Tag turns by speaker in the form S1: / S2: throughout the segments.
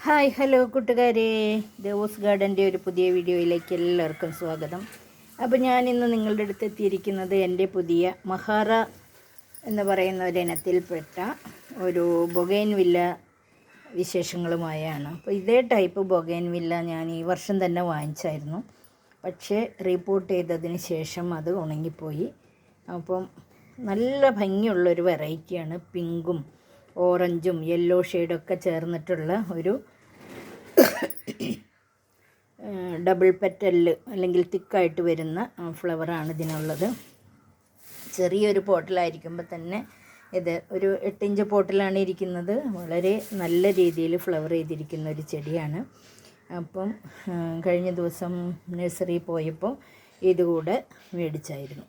S1: Hi hello കൂട്ടുകാരെ, ദേവോസ് ഗാർഡൻ്റെ ഒരു പുതിയ വീഡിയോയിലേക്ക് എല്ലാവർക്കും സ്വാഗതം. അപ്പോൾ ഞാനിന്ന് നിങ്ങളുടെ അടുത്ത് എത്തിയിരിക്കുന്നത് എൻ്റെ പുതിയ മഹാറ എന്ന് പറയുന്ന ഒരിനത്തിൽപ്പെട്ട ഒരു ബൊഗൈൻവില്ല വിശേഷങ്ങളുമായാണ്. അപ്പോൾ ഇതേ ടൈപ്പ് ബൊഗൈൻവില്ല ഞാൻ ഈ വർഷം തന്നെ വാങ്ങിച്ചായിരുന്നു. പക്ഷേ റീപോർട്ട് ചെയ്തതിന് ശേഷം അത് ഉണങ്ങിപ്പോയി. അപ്പം നല്ല ഭംഗിയുള്ളൊരു വെറൈറ്റിയാണ്. പിങ്കും ഓറഞ്ചും യെല്ലോ ഷെയ്ഡൊക്കെ ചേർന്നിട്ടുള്ള ഒരു ഡബിൾ പെറ്റലിൽ അല്ലെങ്കിൽ തിക്കായിട്ട് വരുന്ന ഫ്ലവറാണ് ഇതിനുള്ളത്. ചെറിയൊരു പോട്ടിലായിരിക്കുമ്പോൾ തന്നെ ഇത് ഒരു 8 ഇഞ്ച് പോട്ടിലാണ് ഇരിക്കുന്നത്. വളരെ നല്ല രീതിയിൽ ഫ്ലവർ ചെയ്തിരിക്കുന്ന ഒരു ചെടിയാണ്. അപ്പം കഴിഞ്ഞ ദിവസം നഴ്സറി പോയപ്പോൾ ഇതുകൂടെ മേടിച്ചായിരുന്നു.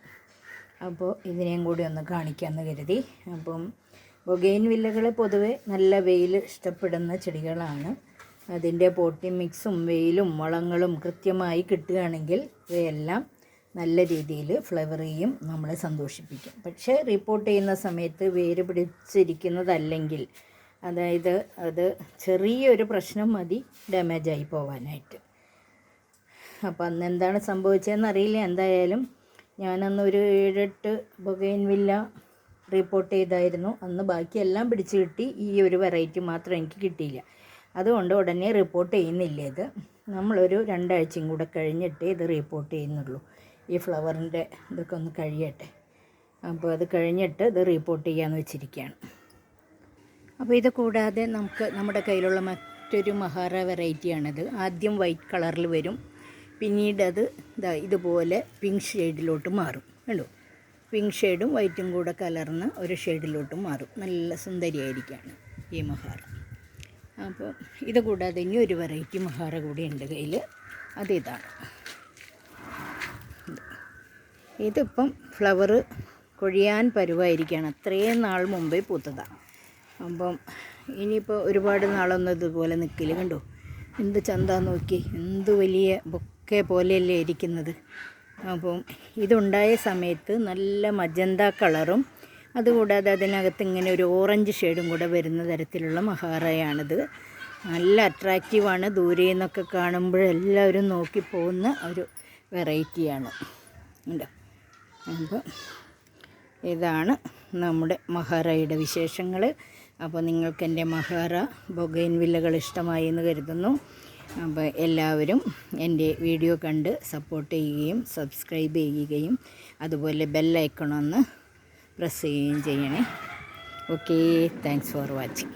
S1: അപ്പോൾ ഇതിനെയും കൂടി ഒന്ന് കാണിക്കാമെന്ന് കരുതി. അപ്പം ബൊഗൈൻവില്ലകൾ പൊതുവെ നല്ല വെയിൽ ഇഷ്ടപ്പെടുന്ന ചെടികളാണ്. അതിൻ്റെ പോട്ടിംഗ് മിക്സും വെയിലും വളങ്ങളും കൃത്യമായി കിട്ടുകയാണെങ്കിൽ ഇവയെല്ലാം നല്ല രീതിയിൽ ഫ്ലവർ ചെയ്യും, നമ്മളെ സന്തോഷിപ്പിക്കും. പക്ഷേ റിപ്പോർട്ട് ചെയ്യുന്ന സമയത്ത് വേര് പിടിച്ചിരിക്കുന്നതല്ലെങ്കിൽ, അതായത് അത് ചെറിയൊരു പ്രശ്നം മതി ഡാമേജായി പോകാനായിട്ട്. അപ്പോൾ അന്ന് എന്താണ് സംഭവിച്ചതെന്ന് അറിയില്ല. എന്തായാലും ഞാനന്നൊരു 7-8 ബൊഗൈൻവില്ല റിപ്പോർട്ട് ചെയ്തായിരുന്നു. അന്ന് ബാക്കിയെല്ലാം പിടിച്ച് കിട്ടി, ഈ ഒരു വെറൈറ്റി മാത്രം എനിക്ക് കിട്ടിയില്ല. അതുകൊണ്ട് ഉടനെ റിപ്പോർട്ട് ചെയ്യുന്നില്ല. ഇത് നമ്മളൊരു 2 ആഴ്ചയും കൂടെ കഴിഞ്ഞിട്ട് ഇത് റിപ്പോർട്ട് ചെയ്യുന്നുള്ളൂ. ഈ ഫ്ലവറിൻ്റെ ഇതൊക്കെ ഒന്ന് കഴിയട്ടെ. അപ്പോൾ അത് കഴിഞ്ഞിട്ട് ഇത് റിപ്പോർട്ട് ചെയ്യാമെന്ന് വെച്ചിരിക്കുകയാണ്. അപ്പോൾ ഇത് കൂടാതെ നമ്മുടെ കയ്യിലുള്ള മറ്റൊരു മഹാറ വെറൈറ്റിയാണിത്. ആദ്യം വൈറ്റ് കളറിൽ വരും, പിന്നീട് അത് ഇതുപോലെ പിങ്ക് ഷെയ്ഡിലോട്ട് മാറും. കണ്ടോ, പിങ്ക് ഷെയ്ഡും വൈറ്റും കൂടെ കലർന്ന് ഒരു ഷെയ്ഡിലോട്ട് മാറും. നല്ല സുന്ദരിയായിരിക്കുകയാണ് ഈ മഹാറ. അപ്പോൾ ഇത് കൂടാതെ ഇനി ഒരു വെറൈറ്റി മഹാറ കൂടി ഉണ്ട് കയ്യിൽ. അതിതാണ്. ഇതിപ്പം ഫ്ലവർ കൊഴിയാൻ പരുവായിരിക്കുകയാണ്. അത്രയും നാൾ മുമ്പേ പൂത്തതാണ്. അപ്പം ഇനിയിപ്പോൾ ഒരുപാട് നാളൊന്നും ഇതുപോലെ നിൽക്കില്ല. കണ്ടോ, എന്ത് ചന്ത നോക്കി, എന്ത് വലിയ ബൊക്കെ പോലെയല്ലേ ഇരിക്കുന്നത്. അപ്പം ഇതുണ്ടായ സമയത്ത് നല്ല മജന്ത കളറും അതുകൂടാതെ അതിനകത്ത് ഇങ്ങനെ ഒരു ഓറഞ്ച് ഷെയ്ഡും കൂടെ വരുന്ന തരത്തിലുള്ള മഹാറയാണിത്. നല്ല അട്രാക്റ്റീവാണ്. ദൂരെ നിന്നൊക്കെ കാണുമ്പോഴെല്ലാവരും നോക്കി പോകുന്ന ഒരു വെറൈറ്റിയാണ്. ഉണ്ടോ. അപ്പോൾ ഇതാണ് നമ്മുടെ മഹാറയുടെ വിശേഷങ്ങൾ. അപ്പോൾ നിങ്ങൾക്ക് എൻ്റെ മഹാറ ബൊഗൈൻവില്ലകൾ ഇഷ്ടമായി എന്ന് കരുതുന്നു. അപ്പോൾ എല്ലാവരും എൻ്റെ വീഡിയോ കണ്ട് സപ്പോർട്ട് ചെയ്യുകയും സബ്സ്ക്രൈബ് ചെയ്യുകയും അതുപോലെ ബെല്ലൈക്കണൊന്ന് പ്രസ് ചെയ്യുകയും ചെയ്യണേ. Okay, thanks for watching.